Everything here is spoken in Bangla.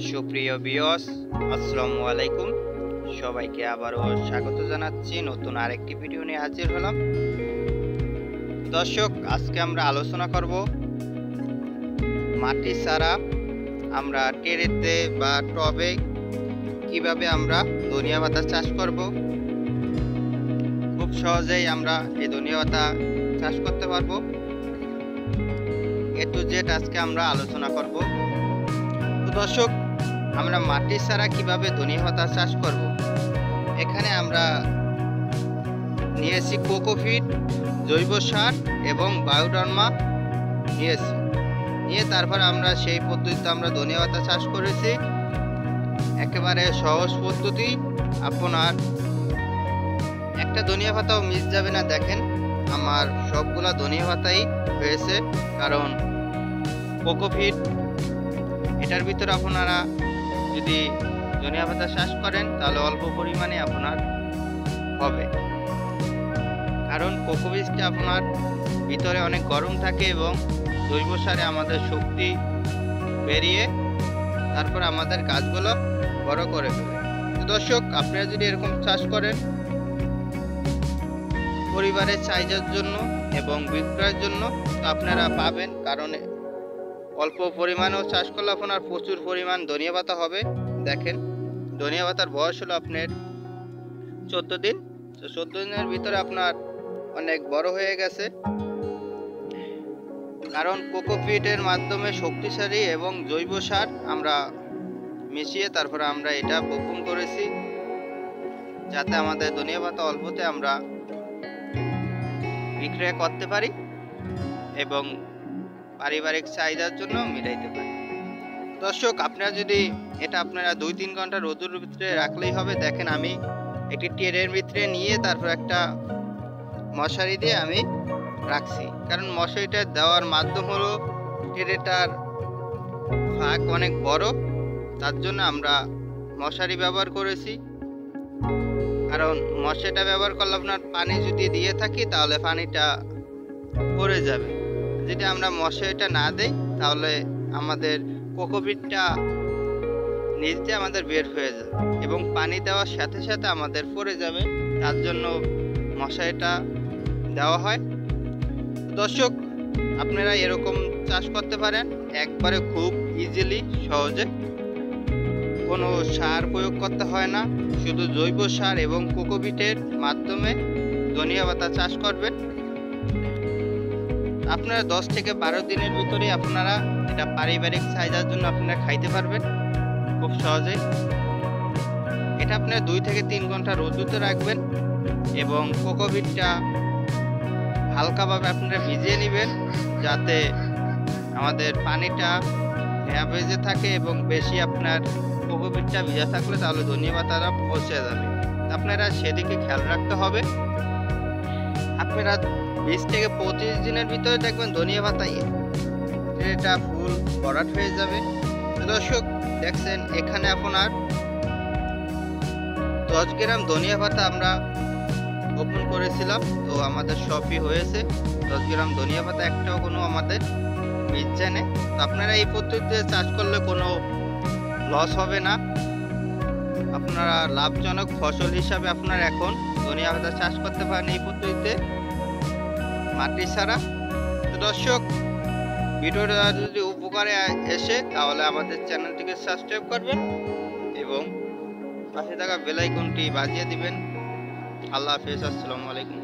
সুপ্রিয় ভিউয়ার্স, আসসালামু আলাইকুম। সবাইকে আবারও স্বাগত জানাচ্ছি নতুন আরেকটি ভিডিও নিয়ে হাজির হলাম। দর্শক, আজকে আমরা আলোচনা করব মাটি ছাড়া আমরা টেরেতে বা টবে কিভাবে আমরা ধনিয়া পাতা চাষ করব। খুব সহজেই আমরা এই ধনিয়া পাতা চাষ করতে পারবো। এ টু জেড আজকে আমরা আলোচনা করব। তো দর্শক, আমরা মাটি ছাড়া কিভাবে ধনিয়া পাতা চাষ করব। এখানে আমরা নিয়েছি কোকোপিট, জৈব সার এবং বায়োডার্মা নিয়ে তারপর আমরা সেই পদ্ধতিতে আমরা ধনিয়া পাতা চাষ করেছি। একেবারে সহজ পদ্ধতি, আপনার একটা ধনিয়া পাতাও মিস যাবে না। দেখেন, আমার সবগুলা ধনিয়া পাতাই হয়েছে, কারণ কোকোপিট এটার ভিতরে আপনারা যদি ধনিয়া পাতা চাষ করেন তাহলে অল্প পরিমাণে আপনার হবে, কারণ কোকোপিটটা আপনার ভিতরে অনেক গরম থাকে এবং জৈব সারে আমাদের শক্তি বেরিয়ে তারপর আমাদের গাছগুলো বড় করে ফেলে। দর্শক, আপনারা যদি এরকম চাষ করেন পরিবারের চাহিদার জন্য এবং বিক্রয়ের জন্য, তো আপনারা পাবেন, কারণ অল্প পরিমাণেও চাষ করলে আপনার প্রচুর পরিমাণ ধনিয়া পাতা হবে। দেখেন, ধনিয়া পাতার বয়স হলো আপনার 14 দিন। তো 14 দিনের ভিতরে আপনার অনেক বড় হয়ে গেছে, কারণ কোকোপিটের মাধ্যমে শক্তিশালী এবং জৈব সার আমরা মিশিয়ে তারপরে আমরা এটা বপন করেছি, যাতে আমাদের ধনিয়া পাতা অল্পতে আমরা বিক্রয় করতে পারি এবং পারিবারিক চাহিদার জন্য মিলাইতে পারি। দর্শক, আপনারা যদি এটা আপনারা 2-3 ঘন্টা রোদের ভিতরে রাখলেই হবে। দেখেন, আমি একটি ট্রের ভিতরে নিয়ে তারপর একটা মশারি দিয়ে আমি রাখছি, কারণ মশারিটা দেওয়ার মাধ্যম হলো ট্রেটার ফাঁক অনেক বড়, তার জন্য আমরা মশারি ব্যবহার করেছি। কারণ মশারিটা ব্যবহার করলে আপনার পানি যদি দিয়ে থাকি তাহলে পানিটা পড়ে যাবে। যদি আমরা মশারিটা না দেই তাহলে আমাদের কোকোপিটটা নিজে আমাদের বের হয়ে যাবে এবং পানি দেওয়ার সাথে সাথে আমাদের পড়ে যাবে, তার জন্য মশারিটা দেওয়া হয়। দর্শক, আপনারা এরকম চাষ করতে পারেন একবারে খুব ইজিলি, সহজে। কোনো সার প্রয়োগ করতে হয় না, শুধু জৈব সার এবং কোকোপিটের মাধ্যমে ধনিয়া পাতা চাষ করবেন। আপনারা 10 থেকে 12 দিনের ভিতরে আপনারা এটা পারিবারিক চাহিদার জন্য আপনারা খাইতে পারবেন খুব সহজেই। এটা আপনারা 2 থেকে 3 ঘন্টা রোদে রাখবেন এবং কোকোপিটটা হালকাভাবে আপনারা ভিজিয়ে নেবেন, যাতে আমাদের পানিটা ভেজে থাকে এবং বেশি আপনার কোকোপিটটা ভিজা থাকলে তাহলে ধনিয়া পাতাটা পচে যাবে। আপনারা সেদিকে খেয়াল রাখতে হবে। আপনারা 20 থেকে 25 দিনের ভিতরে দেখবেন ধনিয়া পাতা এটা ফুল ভরাট হয়ে যাবে। দর্শক, দেখছেন এখানে আপনার 10 গ্রাম ধনিয়া পাতা আমরা বপন করেছিলাম, তো আমাদের সবই হয়েছে। 10 গ্রাম ধনিয়া পাতা একটাও কোনো আমাদের মিলছে না। তো আপনারা এই পদ্ধতিতে চাষ করলে কোনো লস হবে না, আপনারা লাভজনক ফসল হিসাবে আপনারা এখন ধনিয়া পাতা চাষ করতে পারেন এই পদ্ধতিতে মাটি ছাড়া। তো দর্শক, ভিডিওটা যদি উপকারে এসে তাহলে আমাদের চ্যানেলটিকে সাবস্ক্রাইব করবেন এবং পাশে থাকা বেল আইকনটি বাজিয়ে দিবেন। আল্লাহ হাফেজ, আসসালামু আলাইকুম।